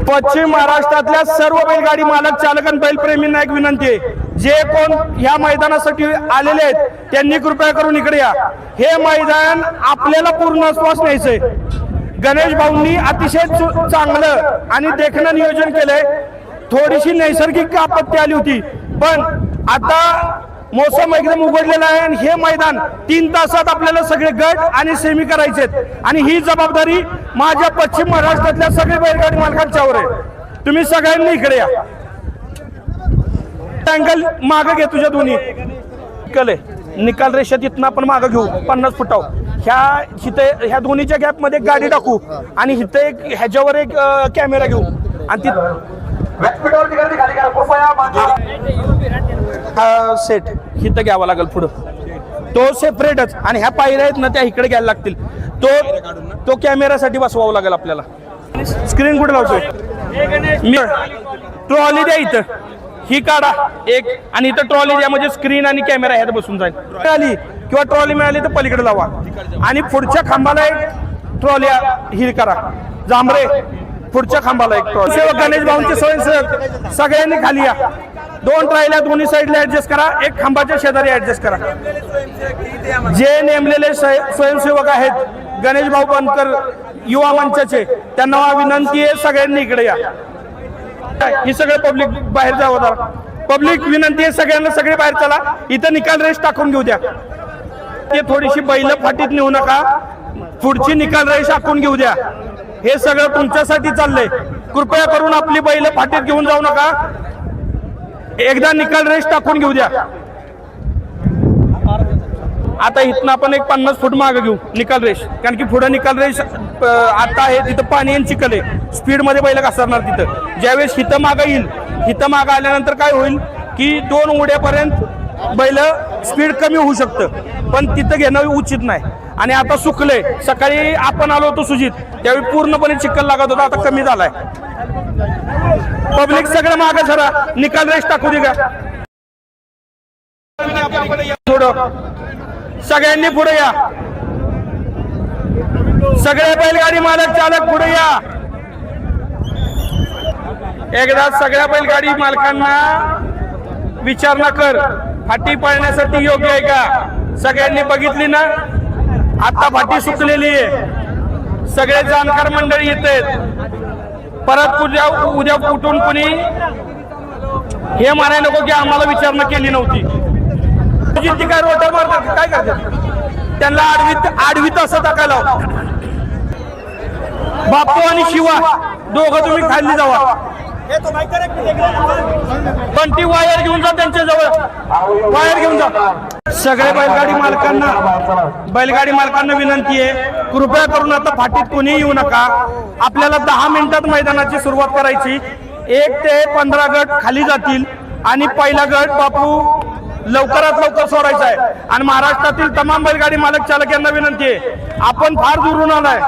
पश्चिम महाराष्ट्रातल्या सर्व बैलगाडी मालक चालक आणि बैलप्रेमींना एक विनंती आहे, जे कोण ह्या मैदानासाठी आलेले आहेत त्यांनी कृपया करून इकडे या। हे मैदान आपल्याला पूर्ण श्वास न्यायचंय। गणेश भाऊंनी अतिशय चांगलं आणि देखणं नियोजन केलंय। थोडीशी नैसर्गिक आपत्ती आली होती, पण आता मौसम एकदम उघडलेला आहे आणि हे मैदान 3 तासात आपल्याला सगळे गट आणि सेमी करायचे आणि ही जबाबदारी माझ्या पश्चिम महाराष्ट्रातल्या सगळे बैलगाडी मालकांच्यावर आहे। तुम्ही सगळ्यांनी इकडे या। अँगल मागे घे तुझ्या दोन्ही कले निकाल रेषेत इथनं आपण मागे घेऊ 50 फुटावर ह्या दोन्हीच्या गॅप मध्ये गाडी टाकू आणि इथे एक ह्याच्यावर एक कॅमेरा घेऊ आणि सेट इथं घ्यावा लागेल पुढं, तो सेपरेटच आणि ह्या पायऱ्या आहेत ना त्या इकडे घ्यायला लागतील। तो कॅमेरासाठी बसवावं लागेल आपल्याला। स्क्रीन कुठे लावतोय? ट्रॉली द्या इथं, ही काढा एक आणि इथं ट्रॉली द्या म्हणजे स्क्रीन आणि कॅमेरा ह्यात बसून जाईल। मिळाली किंवा ट्रॉली मिळाली तर पलीकडे लावा आणि पुढच्या खांबाला एक ट्रॉली ही करा। जांभरे पुढच्या खांबाला एक ट्रॉली। सेवक गणेश भाऊंचे स्वयंसेवक सगळ्यांनी खाली या। 2 ट्रायला दोन्ही साईडला ऍडजस्ट करा, एक खांबाच्या शेजारी ऍडजस्ट करा। जे नेमलेले स्वयंसेवक आहेत गणेश भाऊ बनकर युवा मंचाचे, त्यांना विनंती आहे सगळ्यांनी इकडे या। ही सगळे पब्लिक बाहेर जावं जरा। पब्लिक विनंती आहे सगळ्यांना, सगळे बाहेर चला। इथं निकाल रेष टाकून घेऊ द्या। ते थोडीशी बैल फाटीत नेऊ नका, पुढची निकाल रेष आखून घेऊ द्या। हे सगळं तुमच्यासाठी चाललंय। कृपया करून आपली बैल फाटीत घेऊन जाऊ नका, एकदा निकाल रेष टाकून घेऊ द्या। आता इथनं आपण एक 50 फूट मागे घेऊ निकाल रेष, कारण की पुढे निकाल रेष आता आहे तिथं पाणी आणि चिखल आहे, स्पीड मध्ये बैल घसरणार तिथं। ज्यावेळेस हिथं मागे येईल, हिथं मागे आल्यानंतर काय होईल की 2 उड्यापर्यंत बैल स्पीड कमी होऊ शकतं, पण तिथं घेणं उचित नाही। आणि आता सुकले, सकाळी आपण आलो होतो सुजित त्यावेळी पूर्णपणे चिखल लागत होता, आता कमी झालाय। पब्लिक सगळं मागे जरा निकाल रेष टाकू दे का थोडं, सगळ्यांनी पुढे या। सगळे बैलगाडी मालक चालक पुढे या। एकदा सगळ्या बैलगाडी मालकांना विचारणा कर, फाटी पाळण्यासाठी योग्य आहे का? सगळ्यांनी बघितली ना, आता फाटी सुकलेली आहे। सगळे जाणकार मंडळी येत आहेत। परत उद्या उठून कुणी हे म्हणाय नको की आम्हाला विचारणा केली नव्हती। तुझी काय रोटर मारतात काय करतात, त्यांना आडवीत असं टाकायला। बापू आणि शिवा दोघं तुम्ही खाली जावा, पण ती वायर घेऊन जा त्यांच्या जवळ, वायर घेऊन जा। सगळे बैलगाडी मालकांना विनंती आहे, कृपया करून आता फाटीत कोणी येऊ नका। आपल्याला 10 मिनिटात मैदानाची सुरुवात करायची। 1 ते 15 गट खाली जातील आणि पहिला गट बापू लवकरात लवकर सोडायचा आहे। आणि महाराष्ट्रातील तमाम बैलगाडी मालक चालक यांना विनंती आहे, आपण फार दुरून आलाय।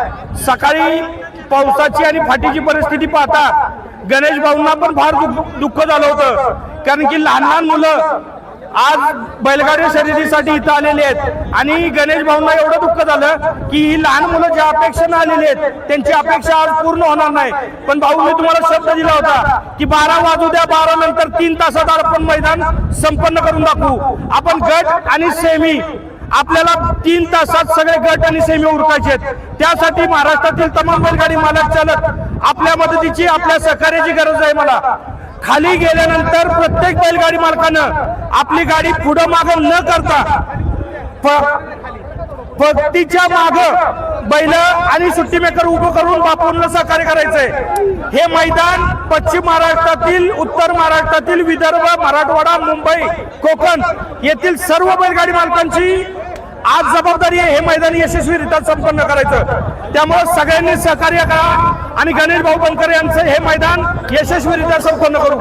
सकाळी पावसाची आणि फाटीची परिस्थिती पाहता गणेश भाऊंना पण फार दुःख झालं होतं, कारण की लहान मुलं आज बैलगाडी शर्यतीसाठी इथं आलेले आहेत आणि गणेश भाऊंना एवढं दुःख झालं की ही लहान मुलं ज्या अपेक्षेनं आलेली आहेत त्यांची अपेक्षा आज पूर्ण होणार नाही। पण भाऊ मी तुम्हाला शब्द दिला होता की 12 वाजू द्या, 12 नंतर 3 तासात आपण मैदान संपन्न करून दाखवू। आपण गट आणि सेमी आपल्याला 3 तासात सगळे गट आणि सेमी उरकायचे आहेत। त्यासाठी महाराष्ट्रातील तमाम बैलगाडी मालक चालक आपल्या मदतीची, आपल्या सहकार्याची गरज आहे मला। खाली गेल्यानंतर प्रत्येक बैलगाडी मालकानं आपली गाडी पुढं मागं न करता पत्तीच्या मागं बैल आणि सुट्टी मेकर उभं करून बापूंना सहकार्य करायचंय। हे मैदान पश्चिम महाराष्ट्रातील, उत्तर महाराष्ट्रातील, विदर्भ, मराठवाडा, मुंबई, कोकण येथील सर्व बैलगाडी मालकांची आज जबाबदारी आहे हे मैदान यशस्वीरित्या संपन्न करायचं। त्यामुळे सगळ्यांनी सहकार्य करा आणि गणेश भाऊ बनकर यांचं हे मैदान यशस्वीरित्या संपन्न करू।